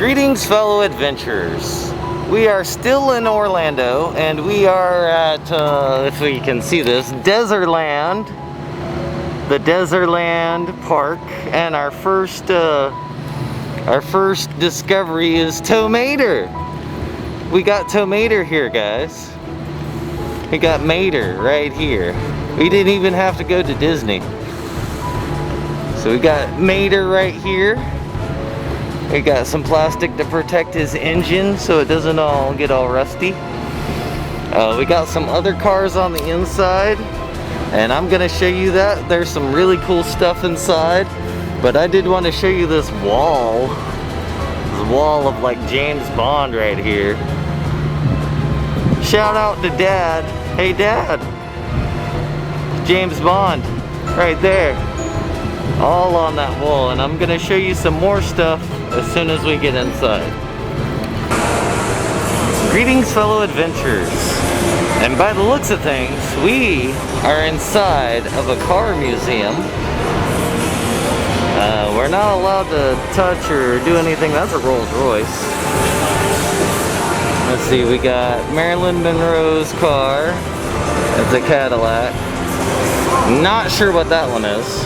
Greetings, fellow adventurers. We are still in Orlando, and we are at, if we can see this, Dezerland. The Dezerland Park, and our first discovery is Tomater. We got Tomater here, guys. We got Mater right here. We didn't even have to go to Disney. So we got Mater right here. We got some plastic to protect his engine so it doesn't all get all rusty. We got some other cars on the inside, and I'm gonna show you that. There's some really cool stuff inside, but I did want to show you this wall. This wall of like James Bond right here. Shout out to Dad. Hey Dad. James Bond right there. All on that wall, and I'm gonna show you some more stuff as soon as we get inside. Greetings, fellow adventurers. And by the looks of things, we are inside of a car museum. We're not allowed to touch or do anything. That's a Rolls Royce. Let's see, we got Marilyn Monroe's car. It's a Cadillac. Not sure what that one is.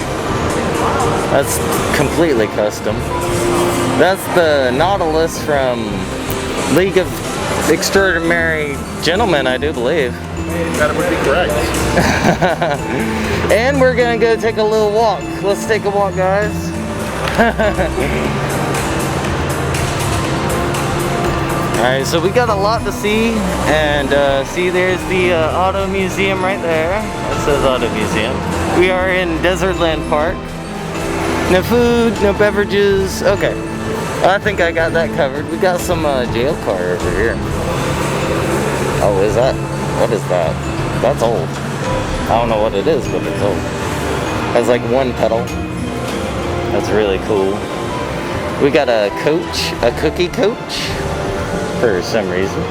That's completely custom. That's the Nautilus from League of Extraordinary Gentlemen, I do believe. That would be correct. And we're gonna go take a little walk. Let's take a walk, guys. Alright, so we got a lot to see, and see, there's the auto museum right there. That says auto museum. We are in Dezerland Park. No food, no beverages. Okay, I think I got that covered. We got some jail car over here. Oh, is that? What is that? That's old. I don't know what it is, but it's old. Has like one pedal. That's really cool. We got a coach, a cookie coach, for some reason.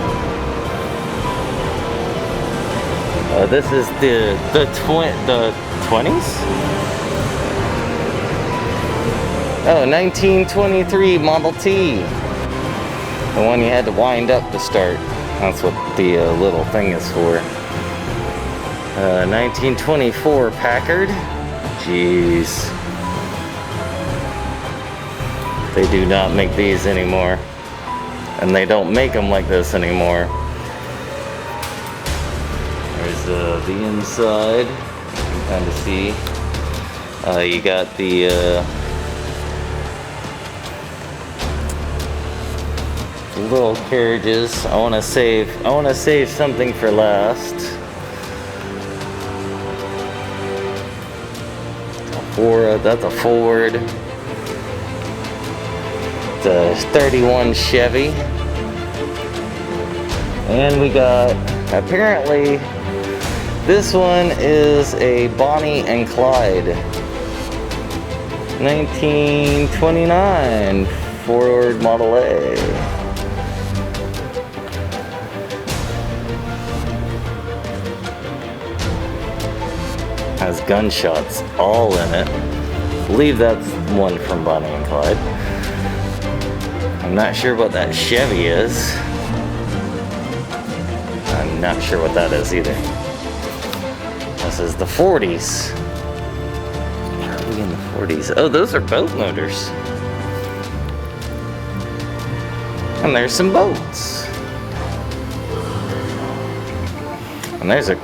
This is the 20s? Oh, 1923 Model T. The one you had to wind up to start. That's what the little thing is for. 1924 Packard. Jeez. They do not make these anymore. And they don't make them like this anymore. There's the inside. You can kind of see. You got the little carriages. I want to save something for last. That's a Ford. It's a 31 Chevy. And we got, apparently this one is a Bonnie and Clyde 1929 Ford Model A. Has gunshots all in it. I believe that's one from Bonnie and Clyde. I'm not sure what that Chevy is. I'm not sure what that is either. This is the 40s. Are we in the 40s? Oh, those are boat motors. And there's some boats. And there's a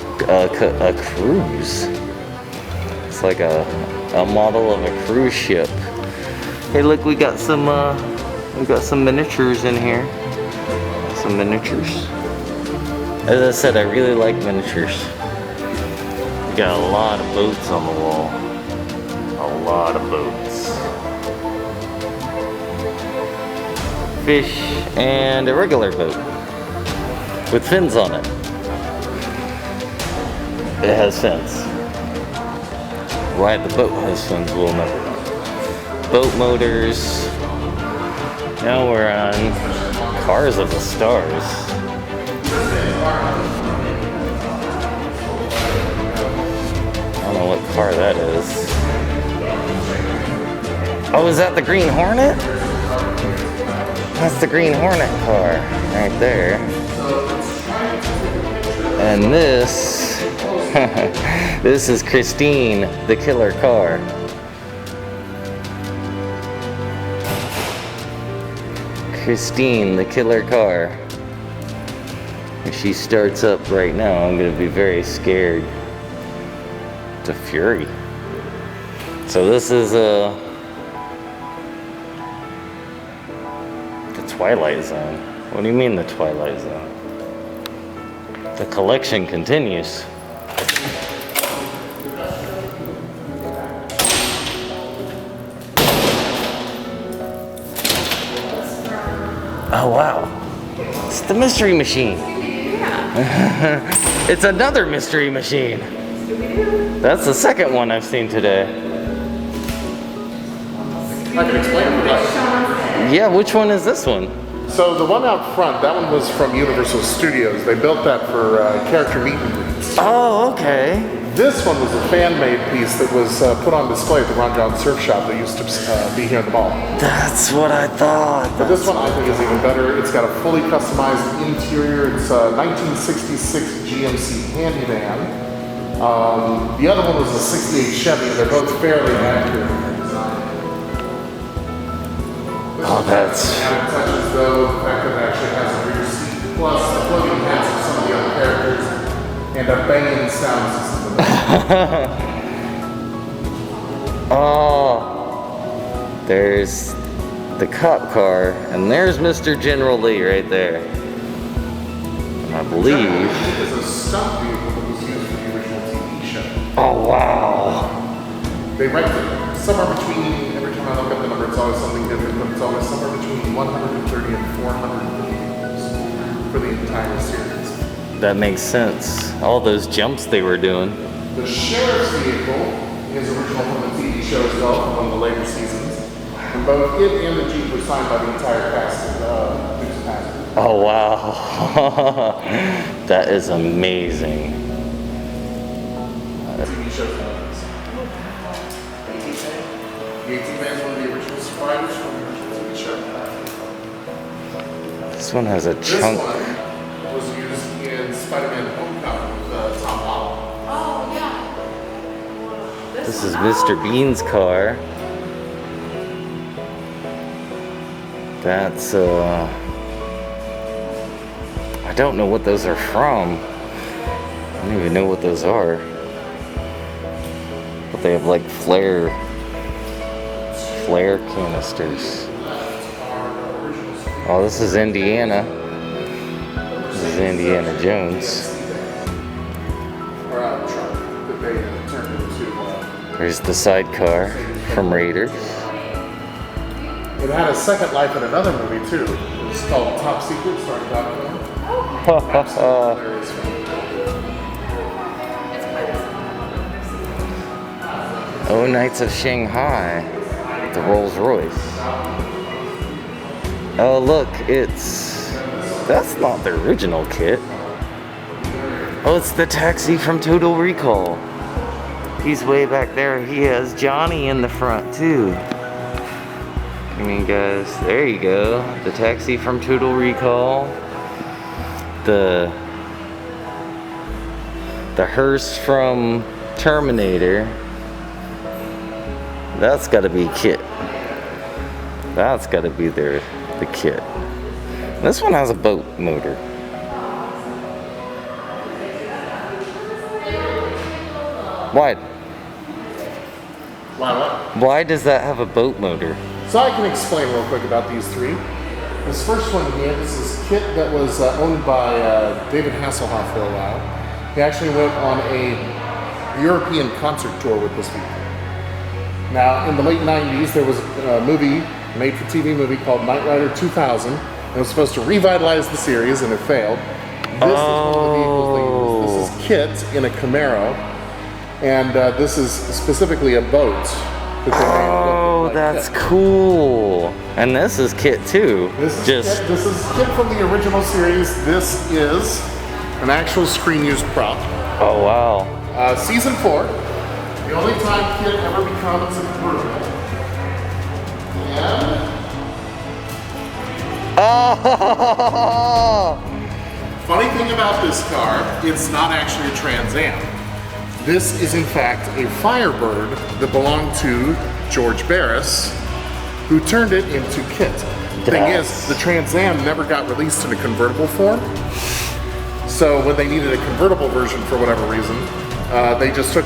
cruise. It's like a model of a cruise ship. Hey, look, we got some miniatures in here. Some miniatures. As I said, I really like miniatures. We got a lot of boats on the wall. A lot of boats. Fish and a regular boat with fins on it. It has fins. Why the boat has fins, we'll never know. Boat motors. Now we're on Cars of the Stars. I don't know what car that is. Oh, is that the Green Hornet? That's the Green Hornet car right there. And this, this is Christine, the killer car. Christine, the killer car. If she starts up right now, I'm gonna be very scared. It's a Fury. So this is the Twilight Zone. What do you mean the Twilight Zone? The collection continues. Oh wow, it's the Mystery Machine. Yeah. It's another Mystery Machine. That's the second one I've seen today. I can explain it. Yeah, which one is this one? So the one out front, that one was from Universal Studios. They built that for character meet and greets. Oh, okay. This one was a fan-made piece that was put on display at the Ron John Surf Shop that used to be here in the mall. That's what I thought. But this one I think is even better. It's got a fully customized interior. It's a 1966 GMC Handyman. The other one was a 68 Chevy. They're both fairly accurate in their design. Oh, that's... Added touches though, the fact that it actually has a rear seat, plus the floating heads of some of the other characters, and a banging sound system. Oh, there's the cop car, and there's Mr. General Lee right there. And I believe... It's a stunt vehicle that was used for the original TV show. Oh, wow. They ranked it somewhere between, every time I look up the number, it's always something different, but it's always somewhere between 130 and 400 vehicles for the entire series. That makes sense. All those jumps they were doing. The sheriff's vehicle is original from the TV show as well, from one of the later seasons. And both it and the Jeep were signed by the entire cast of Dukes of Hazzard. Oh, wow. That is amazing. TV show fans. The 18 Man is one of the original survivors from the original TV show. This one has a This chunk. one was used in Spider-Man Homecoming with Tom Holland. Oh, yeah. This is Mr. Bean's car. That's, I don't know what those are from. I don't even know what those are. But they have like flare canisters. Oh, this is Indiana. This is Indiana Jones. There's the sidecar from Raiders. It had a second life in another movie too. It's called Top Secret, starring Doc Horn. Absolutely hilarious film. Oh, Knights of Shanghai. The Rolls Royce. Oh, look, that's not the original kit. Oh, it's the taxi from Total Recall. He's way back there. He has Johnny in the front too. I mean, guys, there you go. The taxi from Total Recall. The hearse from Terminator. That's got to be kit. That's got to be the kit. This one has a boat motor. Why? Why what? Why does that have a boat motor? So I can explain real quick about these three. This first one here, this is a kit that was owned by David Hasselhoff for a while. He actually went on a European concert tour with this vehicle. Now, in the late 90s, there was a movie, made-for-TV movie called Knight Rider 2000. It was supposed to revitalize the series, and it failed. This is one of the vehicles they used. This is Kit in a Camaro, and this is specifically a boat. Oh, that's cool. And this is Kit too. This is Kit from the original series. This is an actual screen-used prop. Oh, wow. Season 4. The only time Kit ever becomes a convertible. And Oh! Funny thing about this car, it's not actually a Trans Am. This is in fact a Firebird that belonged to George Barris, who turned it into kit. Thing is, the Trans Am never got released in a convertible form. So when they needed a convertible version for whatever reason, they just took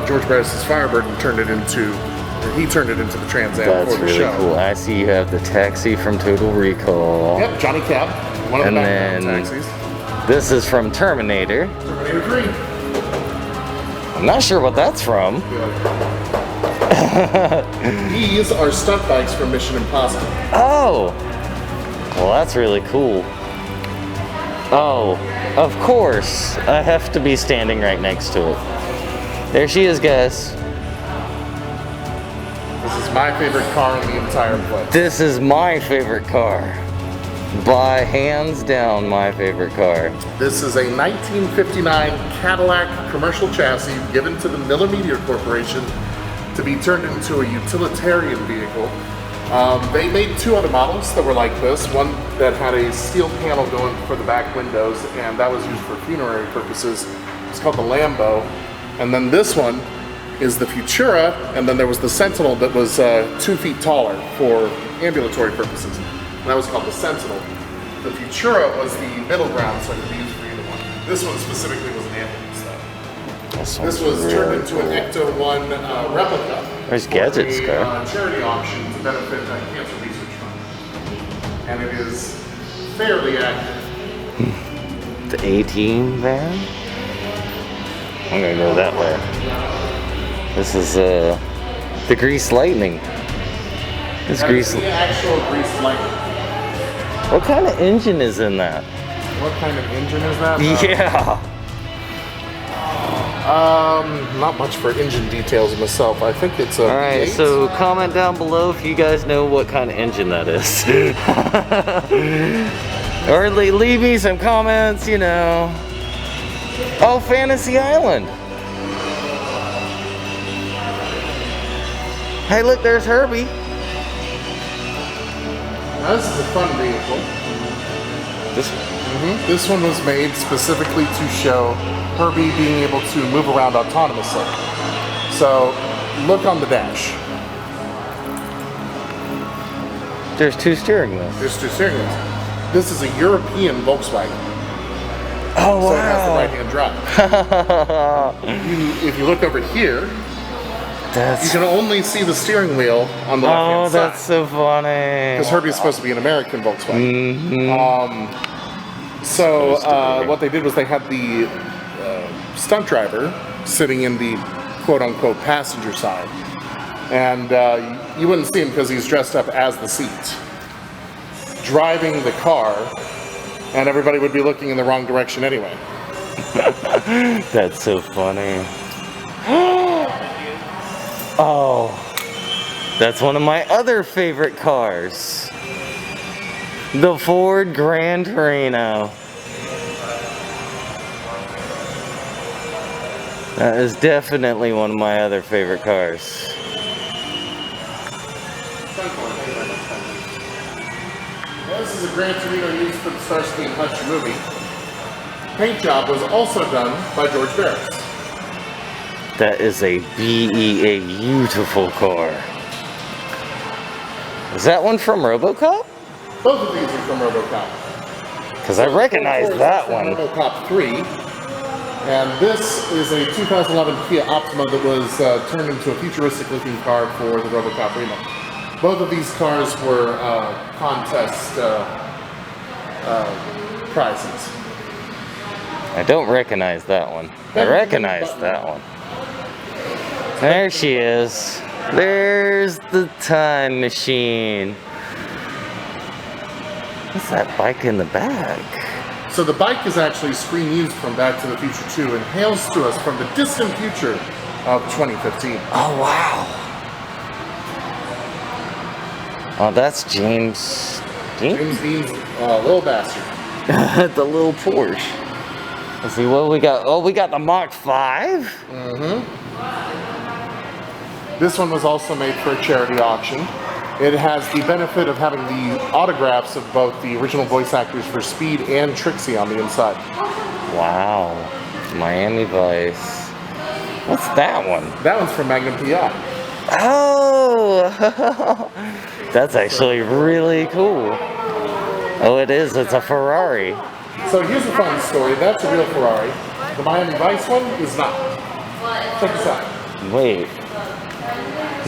George Barris's Firebird and turned it into the Trans Am That's for the really show. cool. I see you have the taxi from Total Recall. Yep, Johnny Cab, one of the background taxis. This is from Terminator. Terminator 3. I'm not sure what that's from. These are stunt bikes from Mission Impossible. Oh! Well, that's really cool. Oh, of course. I have to be standing right next to it. There she is, guys. This is my favorite car in the entire place. This is my favorite car. By hands down, my favorite car. This is a 1959 Cadillac commercial chassis given to the Miller Meteor Corporation to be turned into a utilitarian vehicle. They made two other models that were like this. One that had a steel panel going for the back windows, and that was used for funerary purposes. It's called the Lambo. And then this one is the Futura, and then there was the Sentinel that was 2 feet taller for ambulatory purposes. And that was called the Sentinel. The Futura was the middle ground, so it could be used for either one. This one specifically was an ambulance, though. This was turned into an Ecto-1 replica. There's Gadget's for car. a charity auction to benefit Cancer Research Fund. And it is fairly active. The A-Team van? I'm gonna go that way. This is the Grease Lightning. It's Grease. The actual Grease Lightning. What kind of engine is in that? What kind of engine is that? Yeah. Not much for engine details myself. I think it's a Alright, V8. so comment down below if you guys know what kind of engine that is. Or leave me some comments, you know. Oh, Fantasy Island. Hey, look, there's Herbie. Now, this is a fun vehicle. This one was made specifically to show Herbie being able to move around autonomously. So, look on the dash. There's 2 steering wheels. There's 2 steering wheels. This is a European Volkswagen. Oh, So it has the wow. right-hand drive. If you look over here, you That's can only see the steering wheel on the left-hand side. that's so funny. Because Herbie's supposed to be an American Volkswagen. What they did was they had the stunt driver sitting in the quote-unquote passenger side. And you wouldn't see him because he's dressed up as the seat, driving the car, and everybody would be looking in the wrong direction anyway. That's so funny. Oh, that's one of my other favorite cars. The Ford Grand Torino. That is definitely one of my other favorite cars. This is a Gran Torino used for the Starsky and Hutch movie. Paint job was also done by George Barris. That is a beautiful car. Is that one from RoboCop? Both of these are from RoboCop. Because I recognize that one. RoboCop 3. And this is a 2011 Kia Optima that was turned into a futuristic looking car for the RoboCop remake. Both of these cars were contest prizes. I don't recognize that one. I recognize that one. There she is. There's the time machine. What's that bike in the back? So the bike is actually screen used from Back to the Future 2 and hails to us from the distant future of 2015. Oh, wow. Oh, that's James. James Dean's little bastard. The little Porsche. Let's see what we got. Oh, we got the Mach 5. This one was also made for a charity auction. It has the benefit of having the autographs of both the original voice actors for Speed and Trixie on the inside. Wow. Miami Vice. What's that one? That one's from Magnum PI. Oh! That's actually really cool. Oh, it is. It's a Ferrari. So here's a fun story. That's a real Ferrari. The Miami Vice one is not. Check this out. Wait.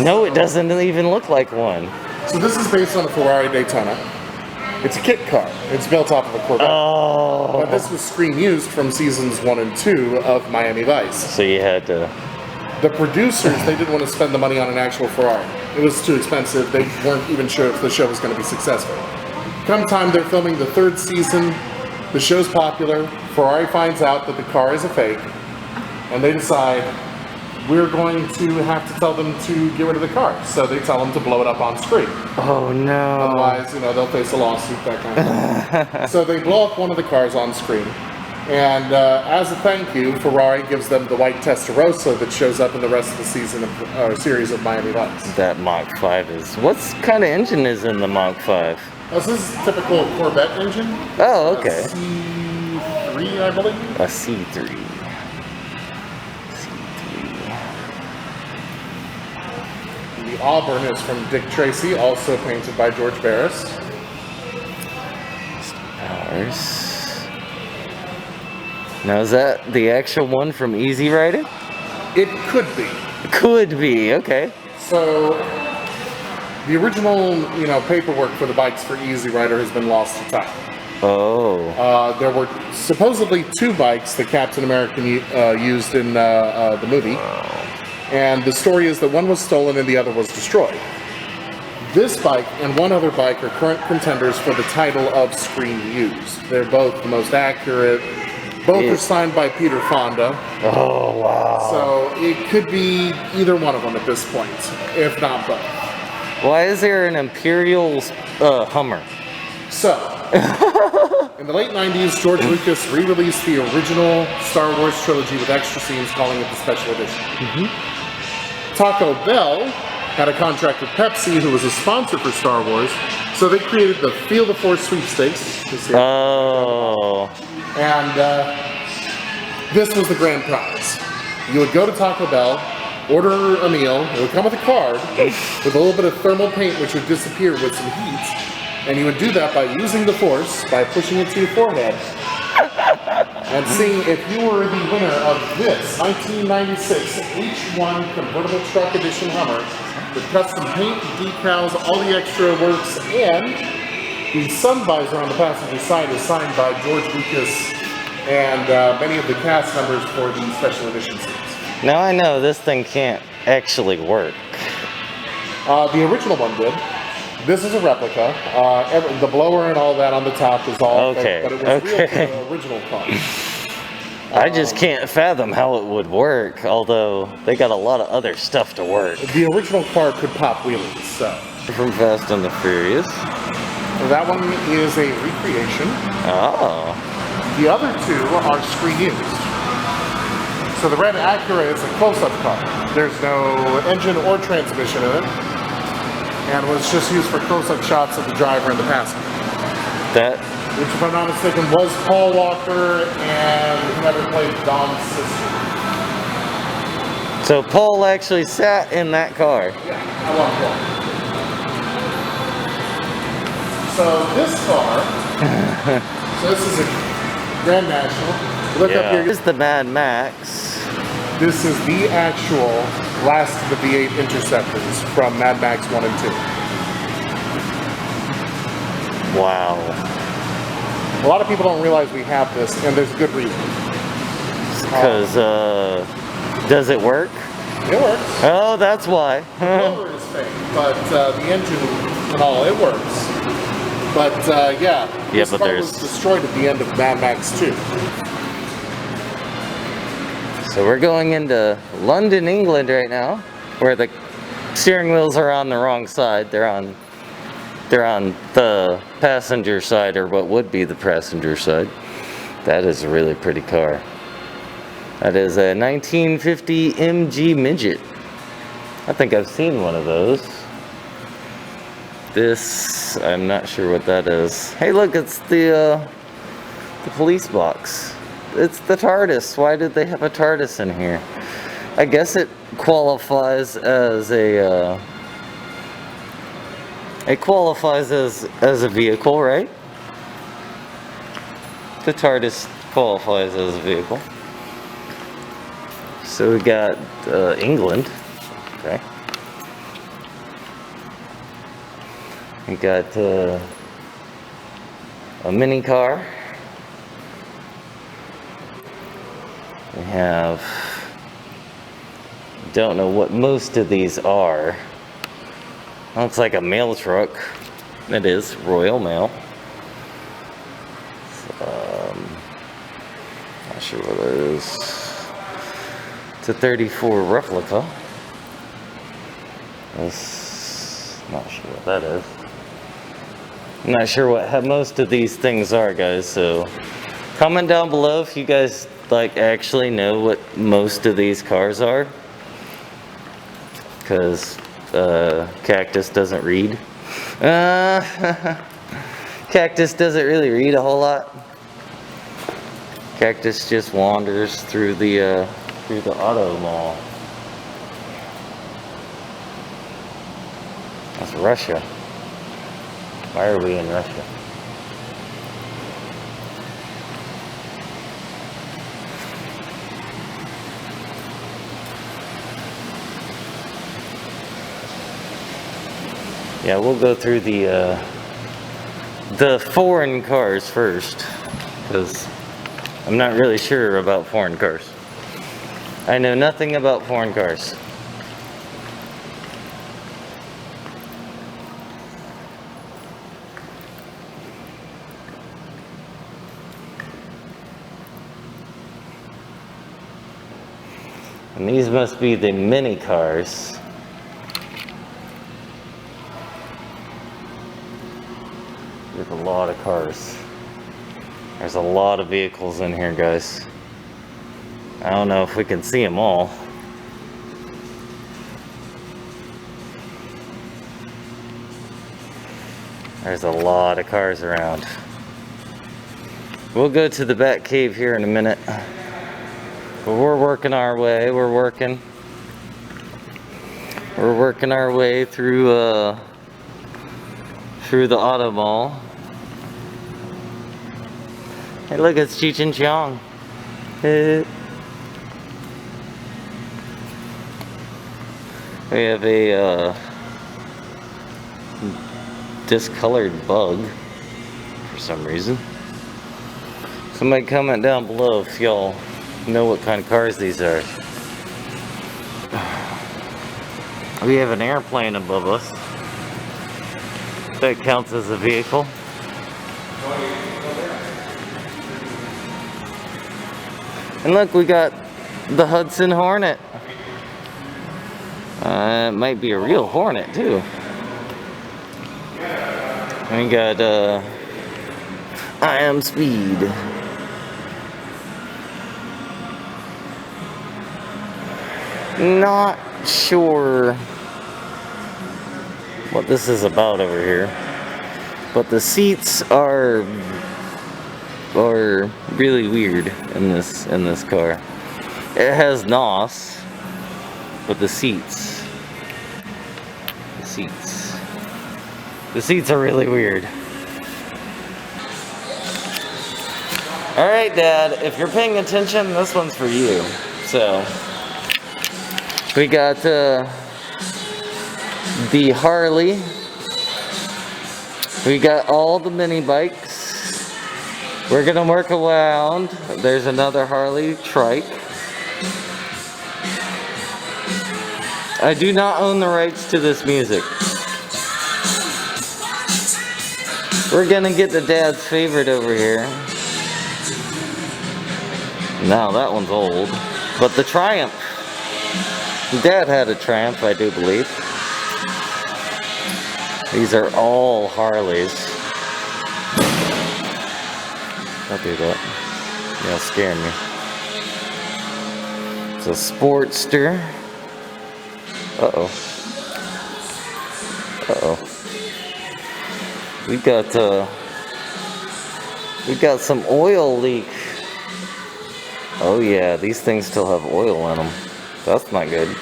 No, it doesn't even look like one. So this is based on a Ferrari Daytona. It's a kit car. It's built off of a Corvette. Oh. But this was screen used from seasons 1 and 2 of Miami Vice. So you had to... The producers, they didn't want to spend the money on an actual Ferrari. It was too expensive. They weren't even sure if the show was going to be successful. Come time they're filming the 3rd season, the show's popular, Ferrari finds out that the car is a fake, and they decide, we're going to have to tell them to get rid of the car. So they tell them to blow it up on screen. Oh no. Otherwise, you know, they'll face a lawsuit, that kind of thing. So they blow up one of the cars on screen. And as a thank you, Ferrari gives them the white Testarossa that shows up in the rest of the season of series of Miami Vice. That Mach 5 is... What kind of engine is in the Mach 5? Oh, so this is a typical Corvette engine. Oh, okay. A C3, I believe. A C3. The Auburn is from Dick Tracy, also painted by George Barris. Ours. Now, is that the actual one from Easy Rider? It could be. Could be, okay. So, the original, you know, paperwork for the bikes for Easy Rider has been lost to time. Oh. There were supposedly 2 bikes that Captain America used in the movie. And the story is that one was stolen and the other was destroyed. This bike and one other bike are current contenders for the title of Screen Used. They're both the most accurate. Both are signed by Peter Fonda. Oh, wow. So it could be either one of them at this point, if not both. Why is there an Imperial Hummer? So, in the late 90s, George Lucas re-released the original Star Wars trilogy with extra scenes, calling it the Special Edition. Taco Bell had a contract with Pepsi, who was a sponsor for Star Wars, so they created the Feel the Force sweepstakes. Oh. And this was the grand prize. You would go to Taco Bell, order a meal, it would come with a card with a little bit of thermal paint which would disappear with some heat, and you would do that by using the Force, by pushing it to your forehead, and seeing if you were the winner of this 1996 H1 Convertible Truck Edition Hummer with custom paint, decals, all the extra works, and the sun visor on the passenger side is signed by George Lucas and many of the cast members for the special edition scenes. Now I know this thing can't actually work. The original one did. This is a replica. The blower and all that on the top is all fake, but it was real to the original car. I just can't fathom how it would work, although they got a lot of other stuff to work. The original car could pop wheelies, so. From Fast and the Furious. That one is a recreation. Oh. The other 2 are screen used. So the red Acura is a close-up car. There's no engine or transmission in it, and was just used for close-up shots of the driver and the passenger. That, which, if I'm not mistaken, was Paul Walker and whoever played Dom's sister. so Paul actually sat in that car. Yeah, I love Paul. So this car, so this is a Grand National. Look up here. This is the Mad Max. This is the actual last of the V8 Interceptors from Mad Max 1 and 2. Wow. A lot of people don't realize we have this, and there's good reason. Because, does it work? It works. Oh, that's why. The blower is fake, but the engine and all, it works. But yeah, this car was destroyed at the end of Mad Max 2. So we're going into London, England right now, where the steering wheels are on the wrong side. They're on the passenger side, or what would be the passenger side. That is a really pretty car. That is a 1950 Mg Midget. I think I've seen one of those. This, I'm not sure what that is. Hey, look, it's the police box. It's the Tardis. Why did they have a Tardis in here? I guess it qualifies as a vehicle, right? The Tardis qualifies as a vehicle. So we got England. Okay. We got a mini car. We have, don't know what most of these are. Looks like a mail truck. It is Royal Mail. Not sure what it is. It's a 34 replica. Not sure what that is. I'm not sure what most of these things are, guys, so comment down below if you guys like actually know what most of these cars are, because Cactus doesn't read. Cactus doesn't really read a whole lot. Cactus just wanders through the auto mall. That's Russia. Why are we in Russia? Yeah, we'll go through the foreign cars first, because I'm not really sure about foreign cars. I know nothing about foreign cars. And these must be the mini cars. There's a lot of cars. There's a lot of vehicles in here, guys. I don't know if we can see them all. There's a lot of cars around. We'll go to the back cave here in a minute. But we're working our way. We're working our way through the auto mall. Hey, look, it's Cheech and Chong. We have a discolored bug for some reason. Somebody comment down below if y'all know what kind of cars these are. We have an airplane above us. That counts as a vehicle. And look, we got the Hudson Hornet. It might be a real Hornet too. We got I Am Speed. Not sure what this is about over here, but the seats are really weird in this car. It has NOS, but the seats are really weird. All right, Dad, if you're paying attention, this one's for you. So we got the Harley. We got all the mini bikes. We're gonna work around. There's another Harley trike. I do not own the rights to this music. We're gonna get the Dad's favorite over here. No, that one's old. But the Triumph. Dad had a Triumph, I do believe. These are all Harleys. Don't do that. You'll scare me. It's a Sportster. Uh-oh. Uh-oh. We got some oil leak. Oh yeah, these things still have oil in them. That's not good.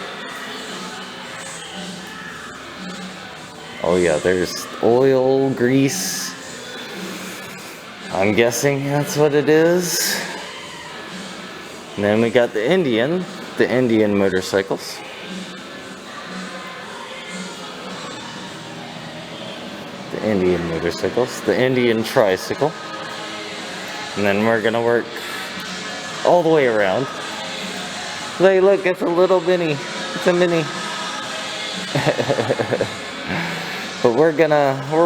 Oh yeah, there's oil, grease. I'm guessing that's what it is. And then we got the Indian motorcycles. The Indian tricycle. And then we're gonna work all the way around. Hey, look, it's a little mini. It's a mini. But we're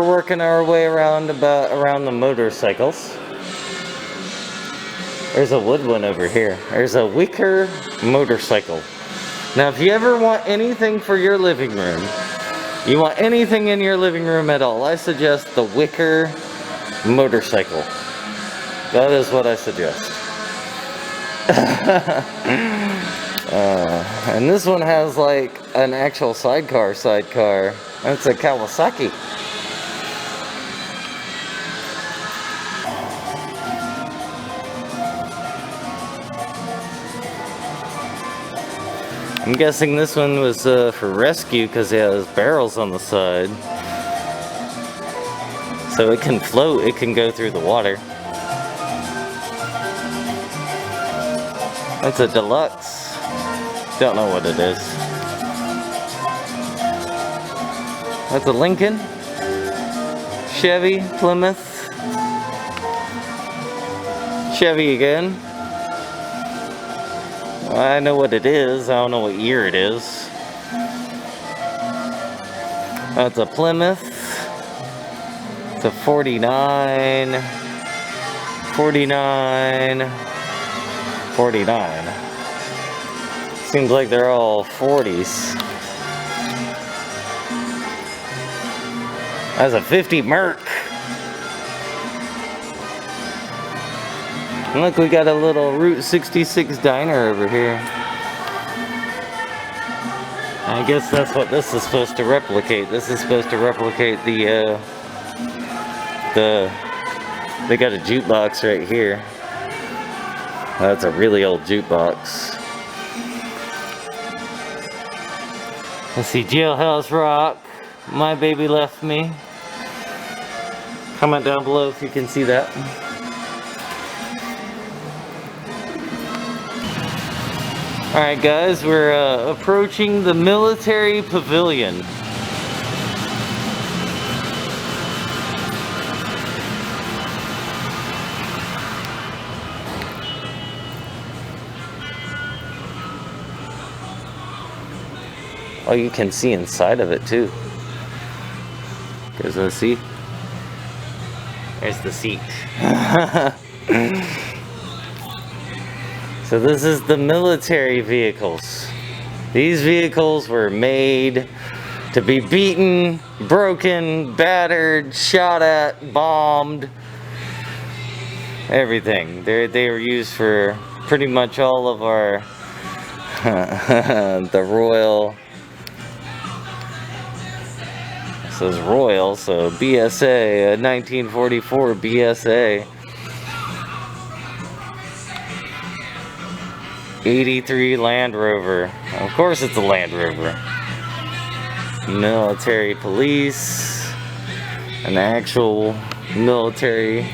working our way around the motorcycles. There's a wood one over here. There's a wicker motorcycle. Now, if you ever want anything for your living room, you want anything in your living room at all, I suggest the wicker motorcycle. That is what I suggest. And this one has like an actual sidecar. That's a Kawasaki. I'm guessing this one was for rescue because it has barrels on the side. So it can float, it can go through the water. That's a Deluxe. Don't know what it is. That's a Lincoln, Chevy, Plymouth, Chevy again. I know what it is, I don't know what year it is. That's a Plymouth. It's a 49. Seems like they're all 40s. That's a 50 Mach. And look, we got a little Route 66 diner over here. I guess that's what this is supposed to replicate. This is supposed to replicate they got a jukebox right here. That's a really old jukebox. Let's see, Jailhouse Rock, My Baby Left Me. Comment down below if you can see that. Alright guys, we're approaching the military pavilion. Oh, you can see inside of it too. Guys, let's see. There's the seat. So this is the military vehicles. These vehicles were made to be beaten, broken, battered, shot at, bombed, everything. They were used for pretty much all of our the Royal. This is Royal, so BSA, 1944 BSA. 83 Land Rover. Of course it's a Land Rover. Military police. An actual military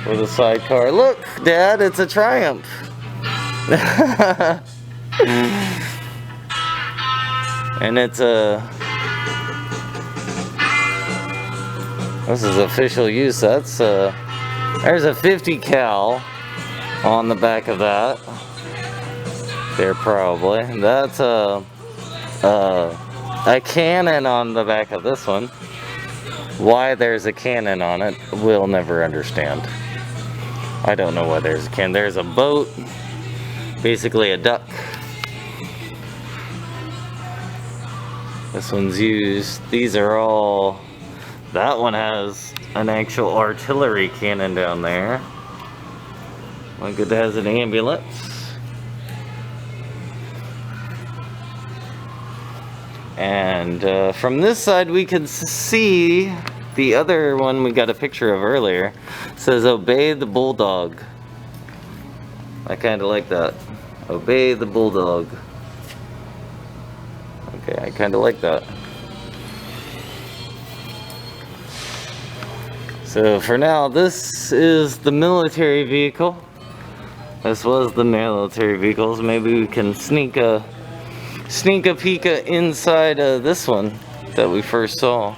with a sidecar. Look, Dad, it's a Triumph. And it's a... This is official use. That's there's a 50 cal on the back of that. There probably. That's a cannon on the back of this one. Why there's a cannon on it, we'll never understand. I don't know why there's a cannon. There's a boat, basically a duck. This one's used. These are all... That one has an actual artillery cannon down there. Like it has an ambulance. And from this side we can see The other one we got a picture of earlier says obey the bulldog. I kind of like that. Obey the bulldog. Okay, I kind of like that. So for now, this is the military vehicle. This was the military vehicles. Maybe we can sneak a peek inside this one that we first saw.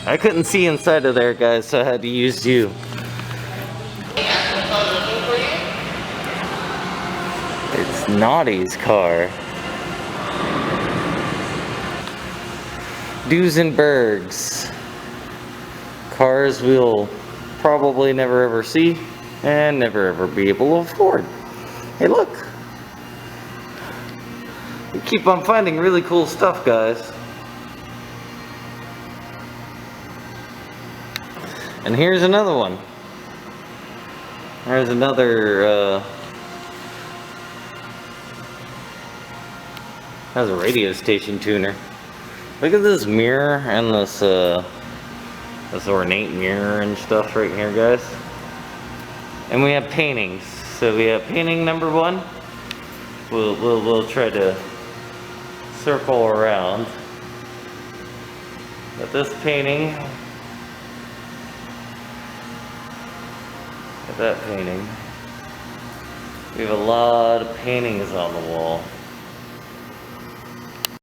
I couldn't see inside of there, guys, so I had to use you. It's Naughty's car. Duesenbergs. Cars we'll probably never ever see and never ever be able to afford. Hey, look. We keep on finding really cool stuff, guys. And here's another one. There's another, has a radio station tuner. Look at this mirror and this ornate mirror and stuff right here, guys. And we have paintings. So we have painting number 1. We'll try to circle around. But this painting. That painting. We have a lot of paintings on the wall.